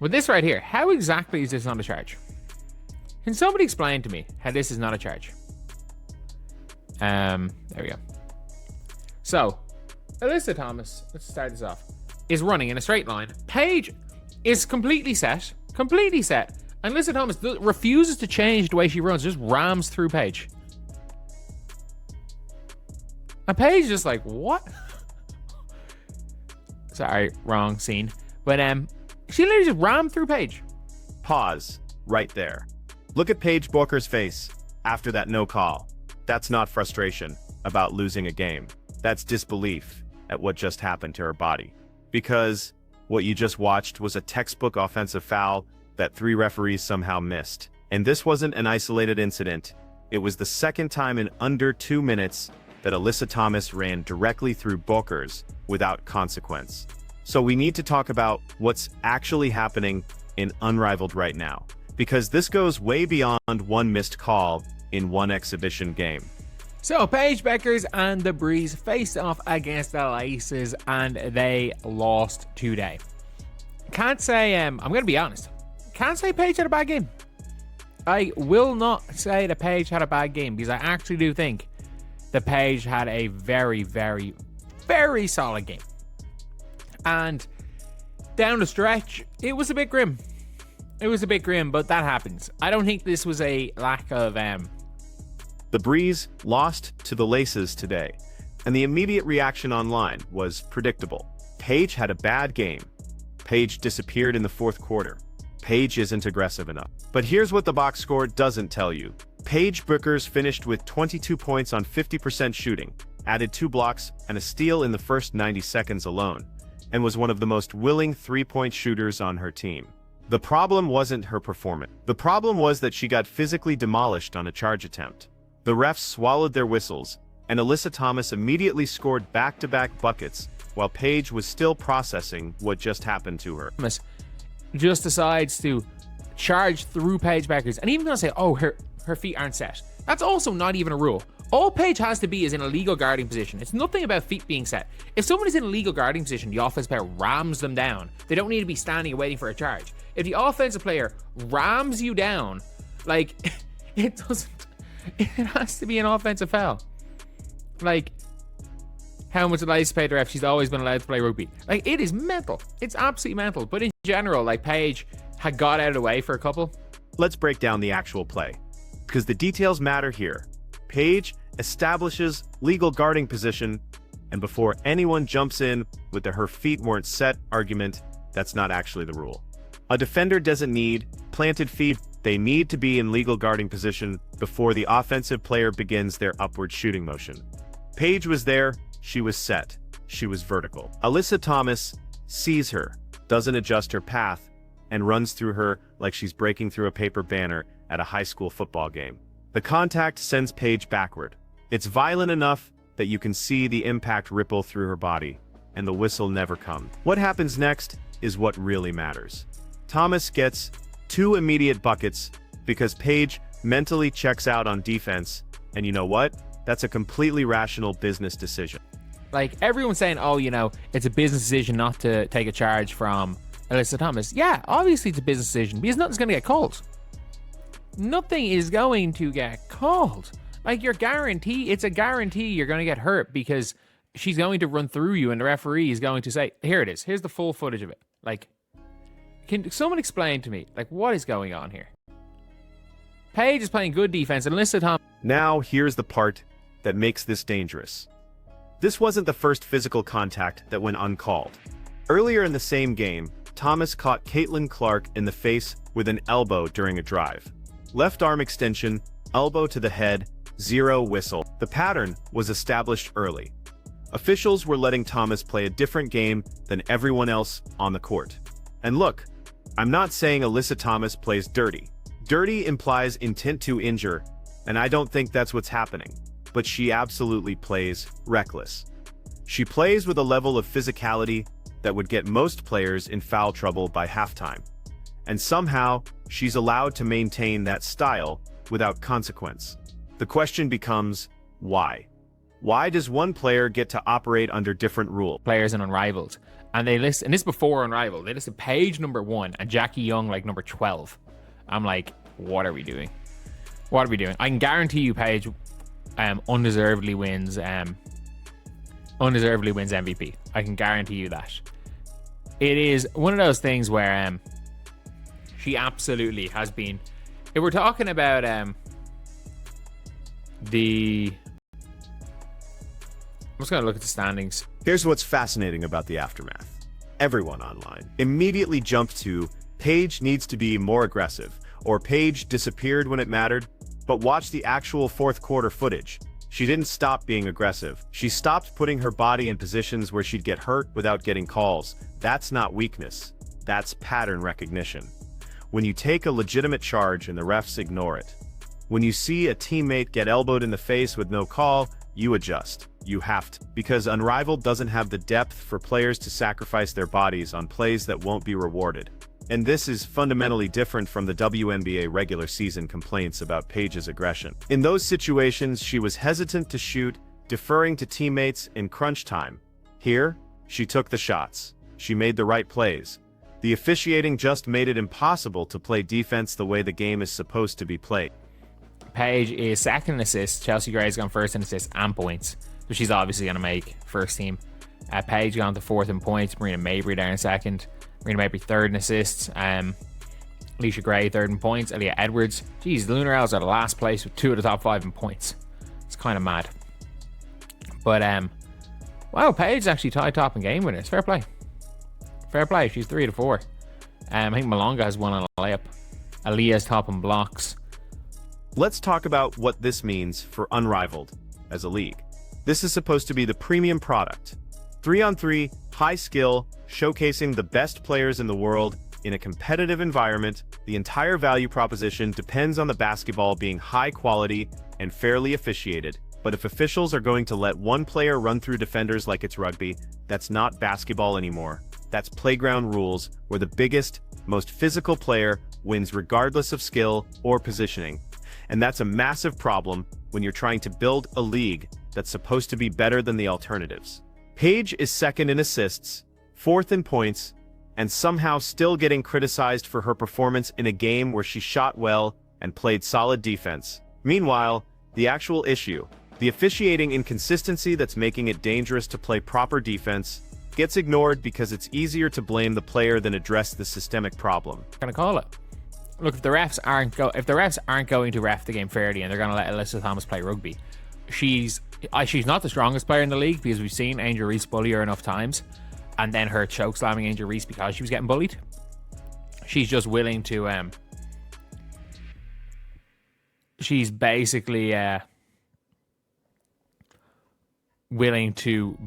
With this right here, how exactly is this not a charge? Can somebody explain to me how this is not a charge? There we go. So, Alyssa Thomas, let's start this off, is running in a straight line. Paige is completely set. And Alyssa Thomas refuses to change the way she runs, just rams through Paige. And Paige is just like, what? Sorry, wrong scene. But she literally just rammed through Paige. Pause right there. Look at Paige Booker's face after that no call. That's not frustration about losing a game. That's disbelief at what just happened to her body. Because what you just watched was a textbook offensive foul that 3 referees somehow missed. And this wasn't an isolated incident. It was the second time in under 2 minutes that Alyssa Thomas ran directly through Booker's without consequence. So we need to talk about what's actually happening in Unrivaled right now, because this goes way beyond one missed call in one exhibition game. So Paige Bueckers and the Breeze faced off against the Laces and they lost today. Can't say, I'm going to be honest, can't say Paige had a bad game. I will not say that Paige had a bad game because I actually do think that Paige had a very, very, very solid game. And down the stretch, it was a bit grim. But that happens. I don't think this was a lack of... The Breeze lost to the Laces today, and the immediate reaction online was predictable. Paige had a bad game. Paige disappeared in the fourth quarter. Paige isn't aggressive enough. But here's what the box score doesn't tell you. Paige Bueckers finished with 22 points on 50% shooting, added 2 blocks and a steal in the first 90 seconds alone, and was one of the most willing 3-point shooters on her team. The problem wasn't her performance. The problem was that she got physically demolished on a charge attempt. The refs swallowed their whistles, and Alyssa Thomas immediately scored back-to-back buckets while Paige was still processing what just happened to her. Thomas just decides to charge through Paige Bueckers and even gonna say, oh, her feet aren't set. That's also not even a rule. All Paige has to be is in a legal guarding position. It's nothing about feet being set. If someone is in a legal guarding position, the offensive player rams them down. They don't need to be standing and waiting for a charge. If the offensive player rams you down, like, it has to be an offensive foul. Like, how much did I pay the ref? She's always been allowed to play rugby. Like, it is mental. It's absolutely mental. But in general, like, Paige had got out of the way for a couple. Let's break down the actual play, because the details matter here. Paige establishes legal guarding position, and before anyone jumps in with the her feet weren't set argument, that's not actually the rule. A defender doesn't need planted feet. They need to be in legal guarding position before the offensive player begins their upward shooting motion. Paige was there, she was set, she was vertical. Alyssa Thomas sees her, doesn't adjust her path, and runs through her like she's breaking through a paper banner at a high school football game. The contact sends Paige backward. It's violent enough that you can see the impact ripple through her body, and the whistle never comes. What happens next is what really matters. Thomas gets 2 immediate buckets because Paige mentally checks out on defense, and you know what? That's a completely rational business decision. Like, everyone's saying, oh, you know, it's a business decision not to take a charge from Alyssa Thomas. Yeah, obviously it's a business decision because nothing's going to get called. Nothing is going to get called. Like, it's a guarantee you're going to get hurt because she's going to run through you and the referee is going to say, here it is. Here's the full footage of it. Like, can someone explain to me, like, what is going on here? Paige is playing good defense and Alyssa Thomas... Now, here's the part that makes this dangerous. This wasn't the first physical contact that went uncalled. Earlier in the same game, Thomas caught Caitlin Clark in the face with an elbow during a drive. Left arm extension, elbow to the head, 0 whistle. The pattern was established early. Officials were letting Thomas play a different game than everyone else on the court. And look, I'm not saying Alyssa Thomas plays dirty. Dirty implies intent to injure, and I don't think that's what's happening. But she absolutely plays reckless. She plays with a level of physicality that would get most players in foul trouble by halftime. And somehow, she's allowed to maintain that style without consequence. The question becomes, why? Why does one player get to operate under different rules? Players in Unrivaled. And they list, and this is before Unrivaled, they listed Paige number 1 and Jackie Young like number 12. I'm like, what are we doing? What are we doing? I can guarantee you Paige undeservedly wins MVP. I can guarantee you that. It is one of those things where she absolutely has been. If we're talking about I'm just going to look at the standings. Here's what's fascinating about the aftermath. Everyone online immediately jumped to Paige needs to be more aggressive, or Paige disappeared when it mattered. But watch the actual fourth quarter footage. She didn't stop being aggressive. She stopped putting her body in positions where she'd get hurt without getting calls. That's not weakness. That's pattern recognition. When you take a legitimate charge and the refs ignore it. When you see a teammate get elbowed in the face with no call, you adjust. You have to. Because Unrivaled doesn't have the depth for players to sacrifice their bodies on plays that won't be rewarded. And this is fundamentally different from the WNBA regular season complaints about Paige's aggression. In those situations, she was hesitant to shoot, deferring to teammates in crunch time. Here, she took the shots. She made the right plays. The officiating just made it impossible to play defense the way the game is supposed to be played. Paige is second in assists. Chelsea Gray's gone first in assists and points. So she's obviously going to make first team. Paige gone to fourth in points. Marina Mabry there in second. Marina Mabry third in assists. Alicia Gray third in points. Aaliyah Edwards. Geez, the Lunar Owls are the last place with 2 of the top 5 in points. It's kind of mad. But wow, Paige actually tied top in game winners. Fair play. Fair play. She's 3 to 4. I think Malonga has one on a layup. Aaliyah's top in blocks. Let's talk about what this means for Unrivaled as a league. This is supposed to be the premium product. 3-on-3, high skill, showcasing the best players in the world in a competitive environment. The entire value proposition depends on the basketball being high quality and fairly officiated. But if officials are going to let one player run through defenders like it's rugby, that's not basketball anymore. That's playground rules where the biggest, most physical player wins regardless of skill or positioning. And that's a massive problem when you're trying to build a league that's supposed to be better than the alternatives. Paige is second in assists, fourth in points, and somehow still getting criticized for her performance in a game where she shot well and played solid defense. Meanwhile, the actual issue, the officiating inconsistency that's making it dangerous to play proper defense, gets ignored because it's easier to blame the player than address the systemic problem. Gonna call it. Look, if the refs aren't going to ref the game fairly and they're gonna let Alyssa Thomas play rugby, she's not the strongest player in the league because we've seen Angel Reese bully her enough times, and then her choke slamming Angel Reese because she was getting bullied. She's just willing to she's basically willing to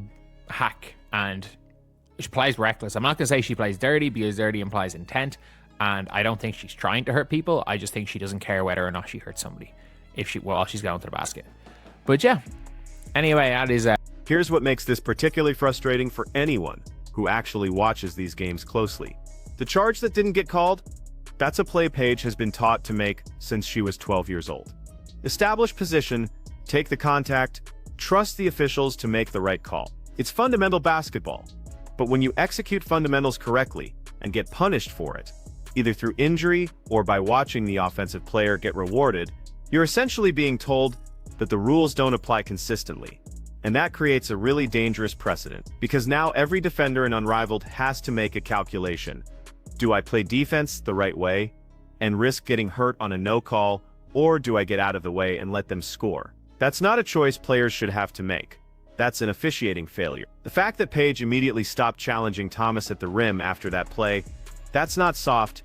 hack, and she plays reckless. I'm not gonna say she plays dirty because dirty implies intent, and I don't think she's trying to hurt people. I just think she doesn't care whether or not she hurts somebody while she's going to the basket. But yeah, anyway, that is Here's what makes this particularly frustrating for anyone who actually watches these games closely. The charge that didn't get called, that's a play Paige has been taught to make since she was 12 years old. Establish position, take the contact, trust the officials to make the right call. It's fundamental basketball, but when you execute fundamentals correctly and get punished for it, either through injury or by watching the offensive player get rewarded, you're essentially being told that the rules don't apply consistently. And that creates a really dangerous precedent, because now every defender in Unrivaled has to make a calculation. Do I play defense the right way and risk getting hurt on a no call, or do I get out of the way and let them score? That's not a choice players should have to make. That's an officiating failure. The fact that Paige immediately stopped challenging Thomas at the rim after that play, that's not soft,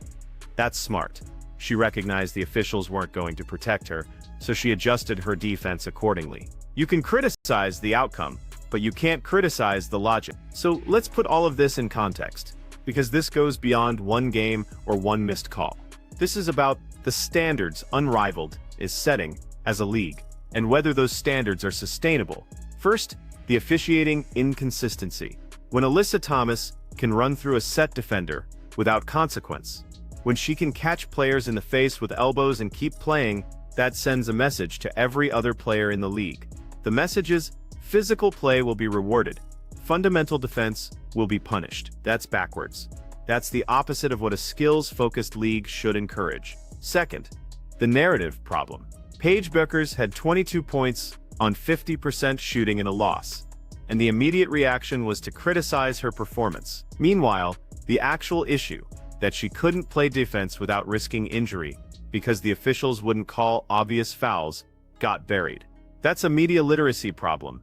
that's smart. She recognized the officials weren't going to protect her, so she adjusted her defense accordingly. You can criticize the outcome, but you can't criticize the logic. So let's put all of this in context, because this goes beyond one game or one missed call. This is about the standards Unrivaled is setting as a league, and whether those standards are sustainable. First, the officiating inconsistency. When Alyssa Thomas can run through a set defender without consequence, when she can catch players in the face with elbows and keep playing, that sends a message to every other player in the league. The message is, physical play will be rewarded, fundamental defense will be punished. That's backwards. That's the opposite of what a skills-focused league should encourage. Second, the narrative problem. Paige Bueckers had 22 points on 50% shooting in a loss, and the immediate reaction was to criticize her performance. Meanwhile, the actual issue, that she couldn't play defense without risking injury because the officials wouldn't call obvious fouls, got buried. That's a media literacy problem,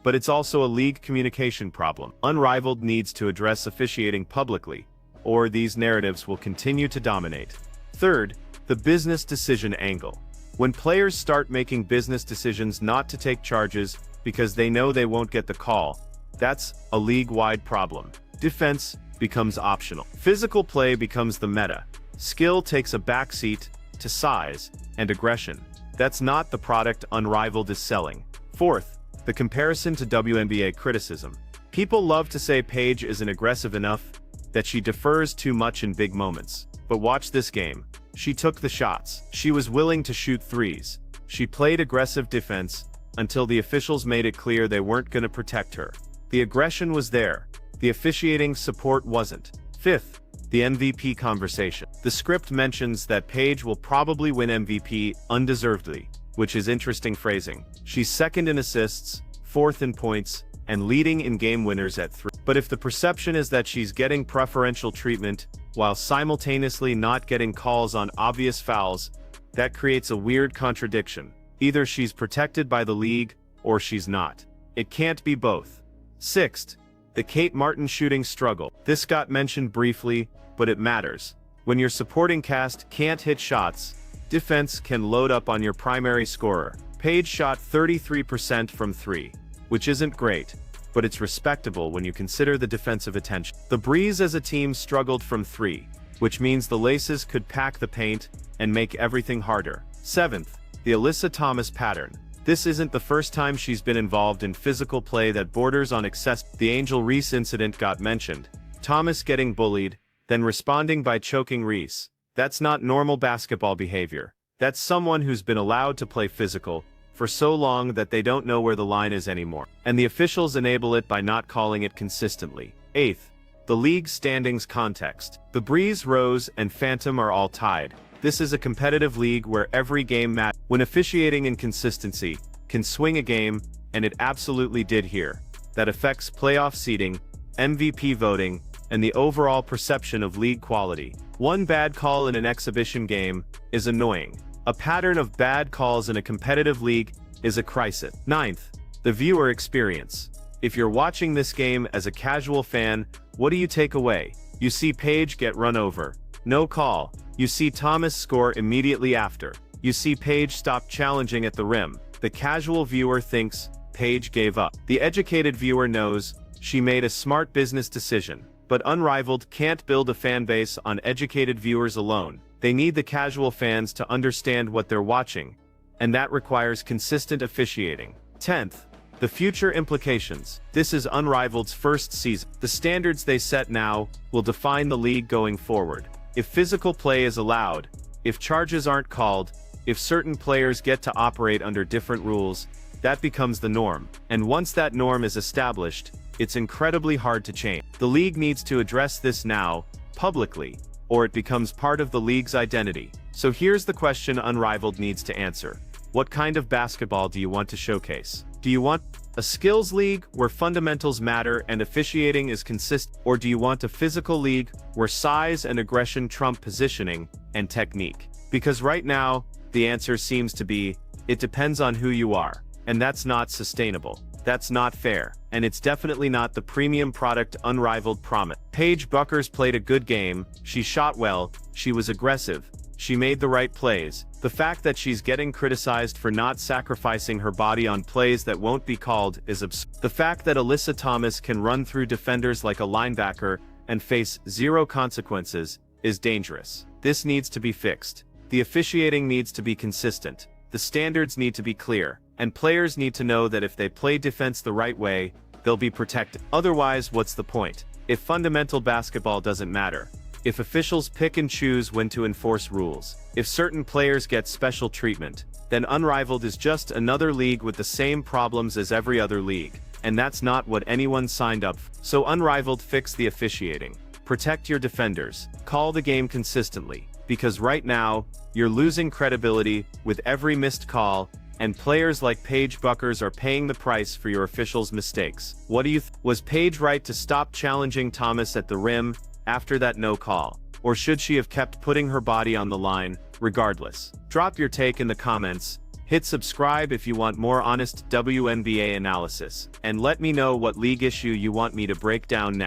but it's also a league communication problem. Unrivaled needs to address officiating publicly, or these narratives will continue to dominate. Third, the business decision angle. When players start making business decisions not to take charges because they know they won't get the call, that's a league-wide problem. Defense becomes optional. Physical play becomes the meta. Skill takes a backseat to size and aggression. That's not the product Unrivaled is selling. Fourth, the comparison to WNBA criticism. People love to say Paige isn't aggressive enough, that she defers too much in big moments. But watch this game. She took the shots. She was willing to shoot threes. She played aggressive defense until the officials made it clear they weren't going to protect her. The aggression was there. The officiating support wasn't. Fifth, the MVP conversation. The script mentions that Paige will probably win MVP undeservedly, which is interesting phrasing. She's second in assists, fourth in points, and leading in game winners at 3. But if the perception is that she's getting preferential treatment while simultaneously not getting calls on obvious fouls, that creates a weird contradiction. Either she's protected by the league, or she's not. It can't be both. Sixth, the Kate Martin shooting struggle. This got mentioned briefly, but it matters. When your supporting cast can't hit shots, defense can load up on your primary scorer. Paige shot 33% from 3, which isn't great, but it's respectable when you consider the defensive attention. The Breeze as a team struggled from 3, which means the Laces could pack the paint and make everything harder. Seventh, the Alyssa Thomas pattern. This isn't the first time she's been involved in physical play that borders on excess. The Angel Reese incident got mentioned. Thomas getting bullied, then responding by choking Reese. That's not normal basketball behavior. That's someone who's been allowed to play physical for so long that they don't know where the line is anymore. And the officials enable it by not calling it consistently. Eighth, the league standings context. The Breeze, Rose, and Phantom are all tied. This is a competitive league where every game matters. When officiating inconsistency can swing a game, and it absolutely did here, that affects playoff seeding, MVP voting, and the overall perception of league quality. One bad call in an exhibition game is annoying. A pattern of bad calls in a competitive league is a crisis. Ninth, the viewer experience. If you're watching this game as a casual fan, what do you take away? You see Paige get run over. No call. You see Thomas score immediately after. You see Paige stop challenging at the rim. The casual viewer thinks Paige gave up. The educated viewer knows she made a smart business decision. But Unrivaled can't build a fan base on educated viewers alone. They need the casual fans to understand what they're watching, and that requires consistent officiating. 10th, the future implications. This is Unrivaled's first season. The standards they set now will define the league going forward. If physical play is allowed, if charges aren't called, if certain players get to operate under different rules, that becomes the norm. And once that norm is established, it's incredibly hard to change. The league needs to address this now, publicly, or it becomes part of the league's identity. So here's the question Unrivaled needs to answer. What kind of basketball do you want to showcase? Do you want a skills league where fundamentals matter and officiating is consistent? Or do you want a physical league where size and aggression trump positioning and technique? Because right now, the answer seems to be, it depends on who you are. And that's not sustainable. That's not fair. And it's definitely not the premium product Unrivaled promised. Paige Bueckers played a good game, she shot well, she was aggressive, she made the right plays. The fact that she's getting criticized for not sacrificing her body on plays that won't be called is absurd. The fact that Alyssa Thomas can run through defenders like a linebacker and face zero consequences is dangerous. This needs to be fixed. The officiating needs to be consistent. The standards need to be clear. And players need to know that if they play defense the right way, they'll be protected. Otherwise, what's the point? If fundamental basketball doesn't matter, if officials pick and choose when to enforce rules, if certain players get special treatment, then Unrivaled is just another league with the same problems as every other league. and that's not what anyone signed up for. So Unrivaled fixed the officiating. Protect your defenders. Call the game consistently, because right now, you're losing credibility with every missed call, and players like Paige Buckers are paying the price for your officials' mistakes. What do you Was Paige right to stop challenging Thomas at the rim after that no call? Or should she have kept putting her body on the line, regardless? Drop your take in the comments, hit subscribe if you want more honest WNBA analysis, and let me know what league issue you want me to break down next.